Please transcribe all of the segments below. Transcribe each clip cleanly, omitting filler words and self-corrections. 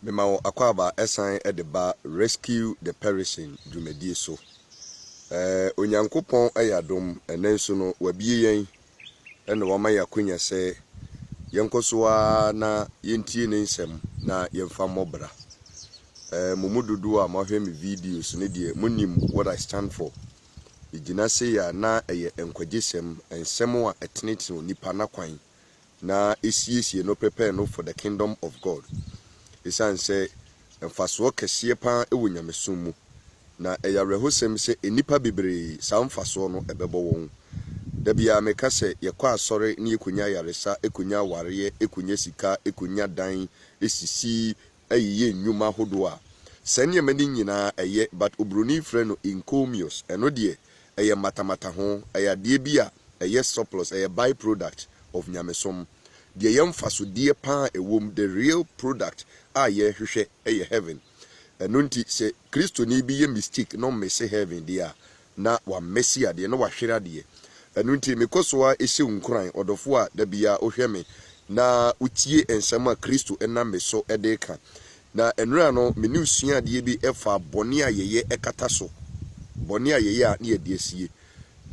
Mema akwaba esan edeba rescue the perishing dwumadie so. Onyankopon ayadom enenso no wabie yen ene wama yakonya se yenkosoa na yentie ne nsem na yemfa mobra. Mumududu a mahwe me videos ne de munim what I stand for. Igina se ya na eye enkwagesem ensem a etenetene onipa na kwan na esiesie no prepare no for the kingdom of God. Isan say emfaso kese pa ewo nyamesom mu na eyarehosem se enipa bebre sa mfaso no ebebo won da bia meka se yekwa asore ne yekonya yaresa ekonya ware ekonya sika ekonya dan esisi ayiye nnwuma hodo a sanye mani nyina eye but obroni frɛ no encomious eno de eye matamata ho ayade bia eye surplus eye by product of nyamesom de yemfaso de pa ewom the real product ye hwehwe eye heaven eno nti se Kristo ni bi ye mistake no messe heaven dia na wa messi ade no wa hwere ade eno nti mekosoa ehye nkran odofo a da bia ohwe me na utie ensem a Kristo enam meso edeka na enura no menusua ade bi efa bone ayeye ekata so bone ayeye a na yediesie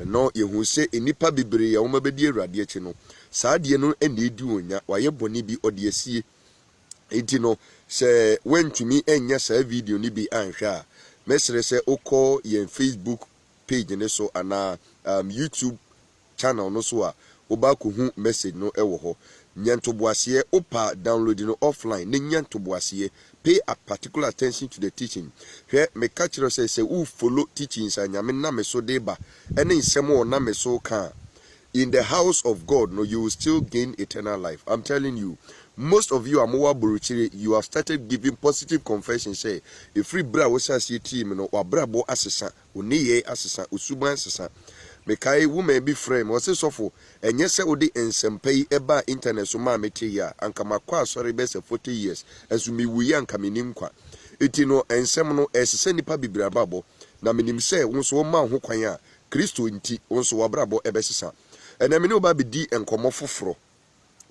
no yehu se enipa bebre ya woma bedi awrade achi no saa de no ene edi onya waye bone bi odiesie enti no se wentumi enya saa video ni bi anhwa a mesere se okọ yen Facebook page ne so ana YouTube channel no so a oba ko hu message no ewo ho nyantoboase opa download no offline ne nyantoboase pay a particular attention to the teaching hwe me catch you say who follow teachings anyame na me so deba ene nsem o na me so ka in the house of God no you will still gain eternal life. I'm telling you, most of you are more buruchiri, you have started giving positive confession say if free bra was as team no wa bra bo asesa oniye asesa usuban asesa mekai woman be frame was so for enye se odi ensempei eba internet so ma meti ya anka makwa sorry be se 40 years asumi wuyi anka menim kwa eti no ensem no esese nipa bibira babo na menim se wonso wo ma ho kwan a Kristo nti wonso wa bra bo ebesesa ena meni oba bedi enkomo foforo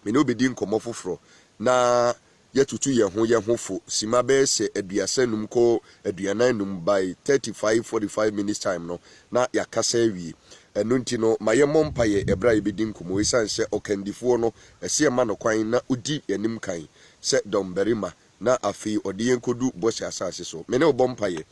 meni obedi enkomo foforo na yetutu ye ho fo sima be se aduasanum ko aduananum by 35-45 minutes time no na yakasa awie eno nti no maye mompaye ebra ebedi nkomo isan se okandifo no ese ma no kwan na udi yanim kan se domberima na afi ode yenkodu bosi asase so meni obompaye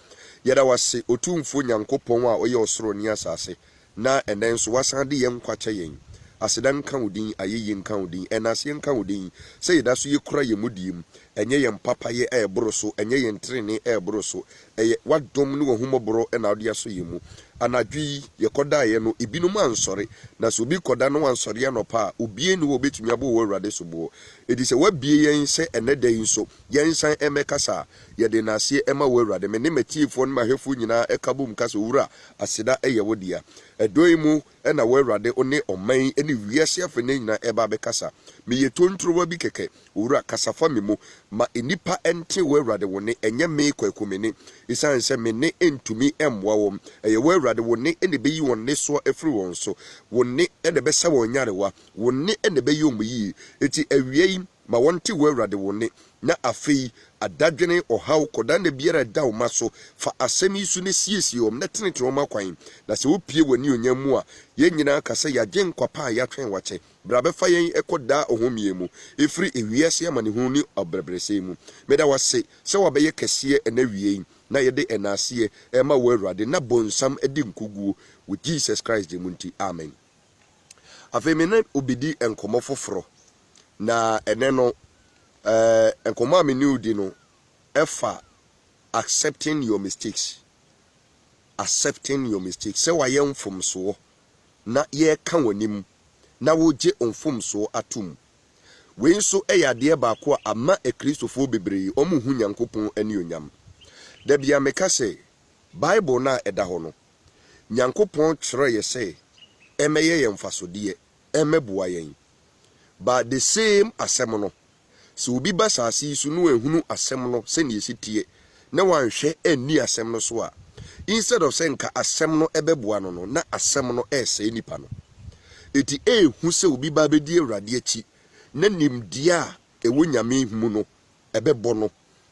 yeda wase otumfo nyankopon a oye osoro ni asase na enen so wasande yem kwache yen asedan kan odin ayeyin kan odin enase kan odin se yeda so yekura yemudim enye yem papaye eboro so enye yen trene eboro so eye wadom ne wohumoboro na ode aso yemu anadwi yekoda ye no ibinum ansore na so bi koda no ansore ye no pa obie ni wo betumi abo wo awrade so bo edi se wabie yen se enedan so yensan emekasa yede na ase ema wo awrade me ne matiefo no mahwefu nyina ekabum kasa wura aseda eye wodia edoimu na wo awrade one oman ene wiase afene nyina eba bekasa me yetontro bi keke wura kasafa memo ma enipa ente wo awrade woni enye me kwakumene isan se me ne entumi emwa wom eye wo awrade woni ene beyi won ne so afiri won so woni ene besa won nyarewa woni ene beyi omuyi eti awie ma wonte wo awrade woni na afei adadwene ohaw koda na biara da wo maso fa asemi su ne siesie om na tenete wo makwan na se wopie woni onyamu a ye nyina kasa ya gyen kwapa ya twen wache bra be fa yen ekoda ohomie mu efiri ewiase amane hu ni obrebrese mu meda wase se wo be ye kese na wie na yede enase ema wo awrade na bonsam edi nkoguo with Jesus Christ demunti amen afei mena obidi enkomo foforo na eneno enkomo ameni udi no efa accepting your mistakes se wa ye mfomso na ye ka wanim na wo je mfomso atum we nso eyade ba ko ama ekristofo bebre omuhu nyankopon ani onyam da bia meka se bible na eda ho no nyankopon kyerɛ ye se emeye ye mfasodie emeboa yen but the same asem no so obi basasi su no ehunu asem no se ne yesitie na wanhwɛ ani asem no so a instead of saying ka asem no ebeboa no na asem no ese nipa no eti ehu se obi ba bedi awrade achi na nimdia ewo nyame hu no ebebo no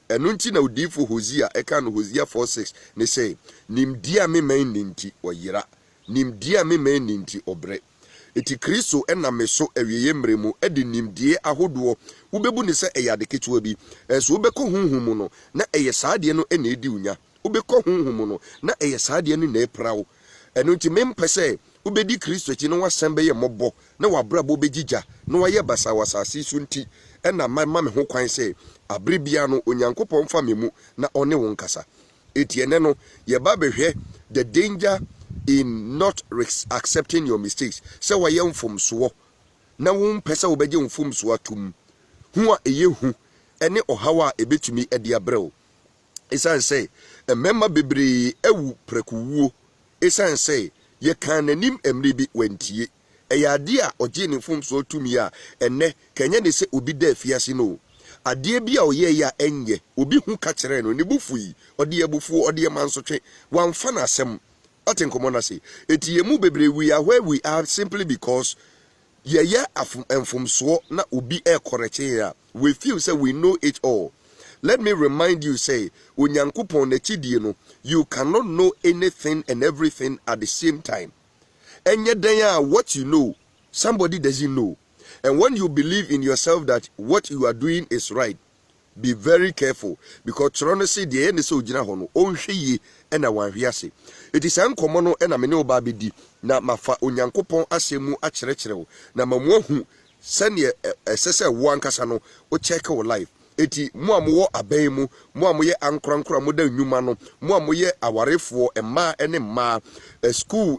enunti na udifo Hosea eka no Hosea 4:6 ne say nimdia me man ninti oyira nimdia me man ninti obre eti Kristo ena meso awieye mremu edi nimdie ahodo ubebu ne se eyade ketewa bi enso ubekọ hunhum no na eye saade no ena edi unya ubekọ hunhum no na eye saade no na eprawo enunti mempese ubedi Kristo ti no wasembe ye mobo na wabrabo begija na waye basa wasase sunti ena mama me ho kwan se abribia no onyankopon fa memu na one won kasa etiene no ye ba behwe the danger in not accepting your mistakes se waye mfomso na won pese wo beje mfomso atum hu a eyehu ene ohawa ebetumi ede abrɛw esan se emema bebre ewu prekuwuo esan se ye kan nanim emre bi wantie eyade a oje ne mfomso tumi a enne kanya ne se obi da afiase no ade bi a oye ya enye obi hu ka kere no ne bufuyi ode abufu ode mansotwe wamfa na asem atenkomo na se etiye mu bebre we are where we are simply because ye enfomso na obi correct ya we feel say we know it all. Let me remind you, say, Onyankopon n'achidie no, you cannot know anything and everything at the same time. And yet, what you know, somebody doesn't know. And when you believe in yourself that what you are doing is right, be very careful. Because Toronto say the end is so general hono, onhwe and a one hiase. It is uncommon and a mene obabidi, na mafa Onyankopon asemu akyerɛkyerɛw, na mamohu sɛnea ɛsɛ sɛ wo ankasa no wo check your life. Eti mo amwo aban mu mo amoye ankorankora mo da nnwuma no mo amoye awarefo emma ene ma school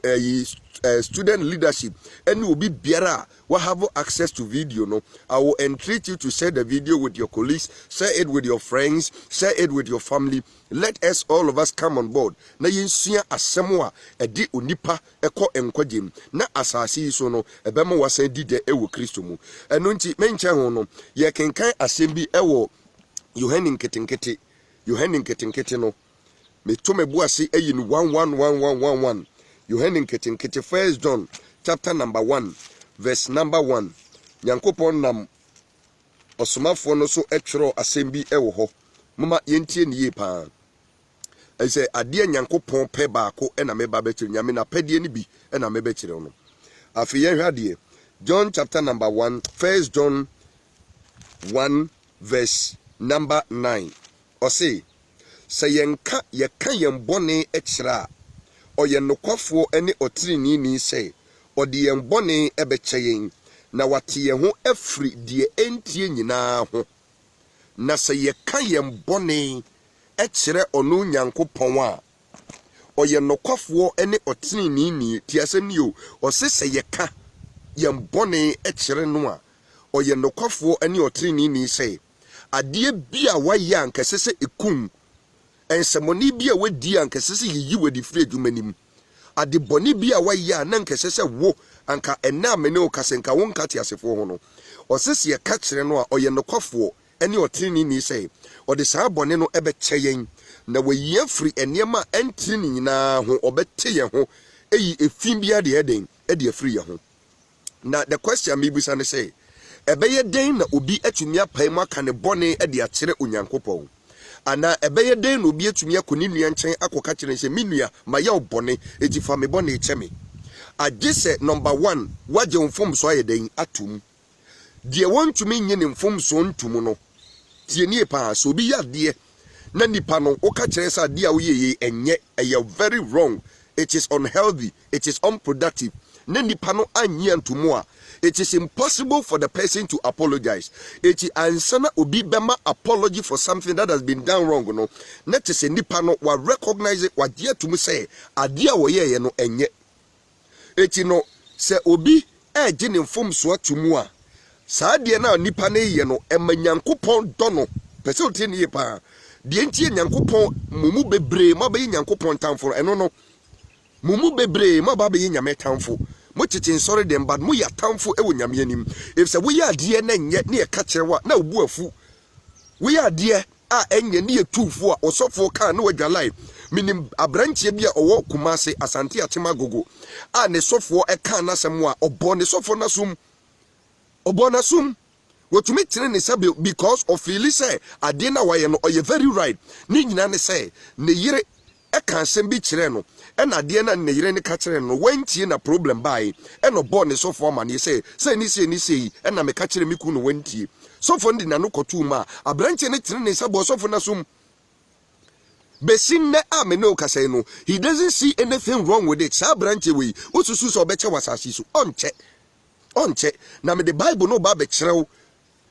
student leadership any obi biara will have access to video no. I will entreat you to share the video with your colleagues, share it with your friends, share it with your family. Let us all of us come on board na yensua asɛm a ɛdi onipa ɛkɔ enkwagem na asase so no ɛbɛma wasan di de ɛwɔ Kristo mu ɛno nti menkyɛ ho no yɛ kenkan asɛm bi ɛwɔ Yohane nketenkete no meto mebu ase ɛyi no 111111 Yohane nketenkete 1 John chapter number 1 verse number 1 Nyankopɔn nam osomafo no so ɛtwerɛ asɛm bi ɛwɔ hɔ mama yentie ne yie paa ɛsɛ ade Nyankopɔn pɛ baako ɛna meba bɛkyerɛ nyame na pɛdeɛ ne bi ɛna mebɛkyerɛ no afei yɛhwɛ adeɛ John chapter number 1 1 John 1 verse number 9 ɔse sɛ yɛka yɛn bɔne ɛkyerɛ a ɔyɛ nokwafo ɛne ɔtirinini sɛ ɔde yɛn bɔne ɛbɛkyɛ yɛn na wate yɛn ho afiri deɛ ɛntie nyinaa ho na sɛ yɛka yɛn bɔne ɛkyerɛ ɔno Nyankopɔn a ɔyɛ nokwafo ɛne ɔtirinini ti asɛm ni o ɔse sɛ yɛka yɛn bɔne ɛkyerɛ no a ɔyɛ nokwafo ɛne ɔtirinini sɛ adeɛ bi a wayɛ ankɛsɛ sɛ ekum ensemoni bi a wadi ankɛsɛ sɛ yiyi wadi firi adwumanim ade bɔne bi a wayɛ na ankɛsɛ sɛ wo anka ɛna amene o kasenka wo nka te asefo ho no ɔsɛsɛ yɛ ka kyerɛ no a ɔyɛ nokwafo ɛne ɔtirinini sɛ ɔde saa bɔne no ɛbɛkyɛ yɛn na wayi afiri nneɛma ɛntiri ne nyinaa ho ɔbɛte yɛn ho ɛyi efin bi ade ɛden ɛde afiri yɛn ho na the question me bisa ne sɛ ɛbɛyɛ den na obi atumi apae mu aka ne bɔne ɛde akyerɛ Onyankopɔn ana ɛbɛyɛ den na obi atumi akɔ ne nua nkyɛn akɔka kyerɛ sɛ me nua ma yɛ bɔne eti fa me bɔne kyɛ me agye sɛ number 1 wagye mfomso ayɛ den atum deɛ wɔntumi nye ne mfomso ntum no tie nie paa so obi yɛ adeɛ na nipa no woka kyerɛ sɛ adeɛ a woyɛ yɛ ɛnyɛ ɛyɛ very wrong, it is unhealthy, it is unproductive na nipa no anyɛ ntum a it is impossible for the person to apologize. It is ansana obi bema apology for something that has been done wrong no. Net is a nipa no wa recognize it wa dear to me say adia wo ye no enye. It no se obi jinin fom so atumu a saa de na nipa na ye no ema Nyankopɔn dɔ no pese o tie ne pa de ntie Nyankopɔn mumu bebre ma be Nyankopɔn tamfo eno no mumu bebre ma ba be nyame tamfo mochitin sorry them but mo ya tamfo ewo nyame anim if say we ya de na nye na ye ka kyerɛwa na obu afu we ya de a enye ne yetufo a osofo ka na wadwa live minim abrantie bia owo Kumase Asante Atema Gogo a ne sofo e ka na sem a obo ne sofo na sum What to make ne say because of feel say ade na waye no oye very right ni nyina ne say ne yire e kan sem bi kire no e na ade na ne yire ne ka kire no wantie na problem bai e no bo ne so for man ye say ni say e na me ka kire me ku no wantie so for ndi na no kotu ma abranche ne kire ne say bo so for na sum besin ne ame no ka say no he doesn't see anything wrong with it sa abranche we osusu so obeche wasasi so onche na me the Bible no ba be kire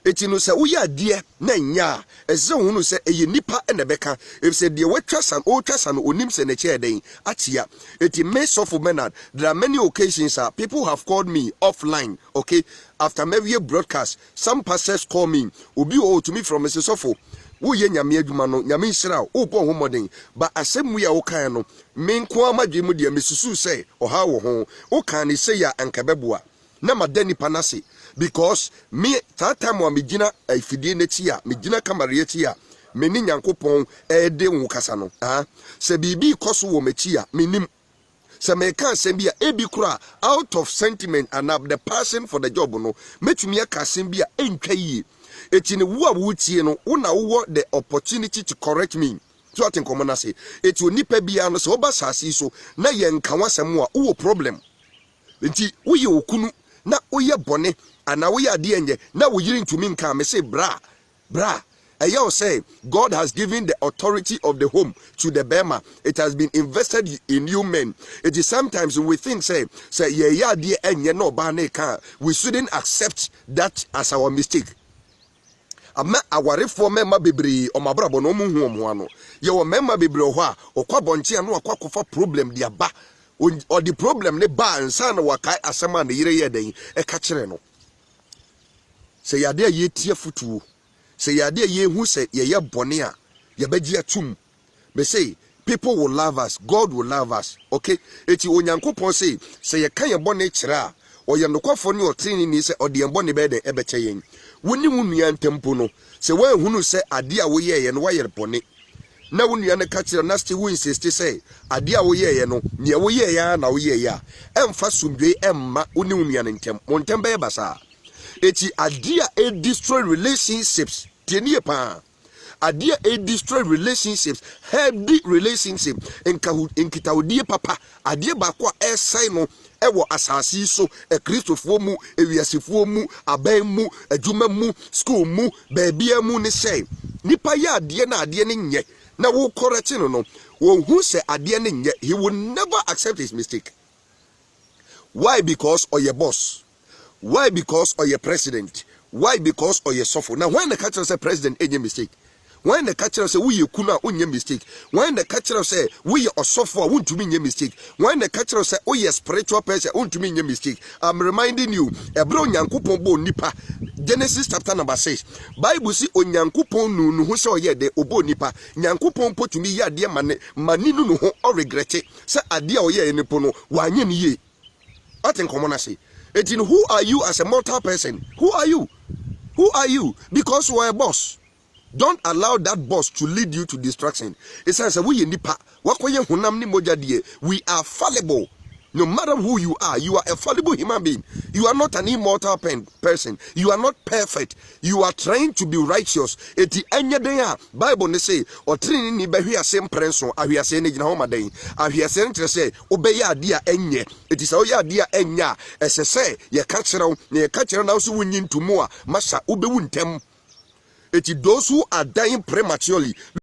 eti no se uya de na nya eze hunu se eye nipa na beka if se de watwasan onim se na che den atia eti mess of Bernard. There are many occasions people have called me offline, okay, after maybe broadcast. Some pastors call me obi to me from Mrs. Sofo wo ye nyame adwuma no nyame nhira wo pon ho modern ba asem wi a wo kan no me nko amadwe mu de mesusu se oha wo ho wo kan ne se ya ankabeboa na madani panase because me that time wa megina afidie neti a megina kamare eti a me ni nyankopon de wo kasa no se bibi koso wo mechi a menim se me kan sem bia ebi kura out of sentiment and the passion for the job no metumi aka sem bia entwa yi eti ne wo a wo tie no wo na wo the opportunity to correct me so atin komona say eti onipa bia no se oba sase so na ye nka wasem a wo problem enti wo ye okunu na oye bone ana we ade enye na wo yiri ntumi nka me say bra ayo say God has given the authority of the home to the Bema. It has been invested in you men. It is sometimes we think say ye ade enye no ba na ka we shouldn't accept that as our mistake. Ama aware for member bebre o mabrabo no mu hu omo ano ye wo member bebre ho a okwa bonche ano akwa problem dia ba or the problem ne ba nsa na wakai asema na yire ye den e ka kire no se yade ye tie futuo se yade ye hu se ye bone a ye bagie atum me say people will love us, God will love us, okay. Eti onyankopon se ye kan ye bone kire a oye nokwafo ne otini ni se ode ye bone be de ebeche yen woni wunua ntempo no se wa hunu se ade a wo ye no wa ye bone na wunua ne ka kire na still we insist say ade a wo ye no ne wo ye ya na wo ye ya emfa sumdwe emma woni wunua ne ntem mo ntem be basa eti ade a destroy relationships tienie pa ade a destroy relationships healthy relationship enkitawdie papa ade ba kwa esai no ewo asasi so kristofo mu ewiasefo mu aban mu adwuma mu school mu baabia mu ne sei nipa ya ade na ade ne nye na wo correct no wo hu se ade ne nye he will never accept his mistake. Why? Because or your boss. Why? Because or your president. Why? Because or your suffer. Now when the catcher say president any mistake, when the catcher say we kuna unye mistake, when the catcher say we are suffer won't to mean mistake, when the catcher say oh yes spiritual person won't to mean mistake. I'm reminding you ebro nyankopon bo nipa Genesis chapter number 6 Bible see onyankopon nu hu se oye de obo nipa nyankopon potumi ya de mani nu ho o regret say ade a oye ni po no wanye ni ye atin komona say etin who are you as a mortal person? Who are you? Who are you? Because you are a boss. Don't allow that boss to lead you to destruction. It says we nipa wakoye hunam ni moja die. We are fallible. No matter who you are a fallible human being. You are not an immortal person. You are not perfect. You are trying to be righteous. Eti enye den a Bible ne say otrini ni be hwe asem prenso ahwiase ne gina ho maden. Ahwiase ntre say obeye ade a enye. Eti say oye ade a enya esese ye ka kire na ye ka kire na so wunyi ntumu a masha obewu ntem. Eti those who are dying prematurely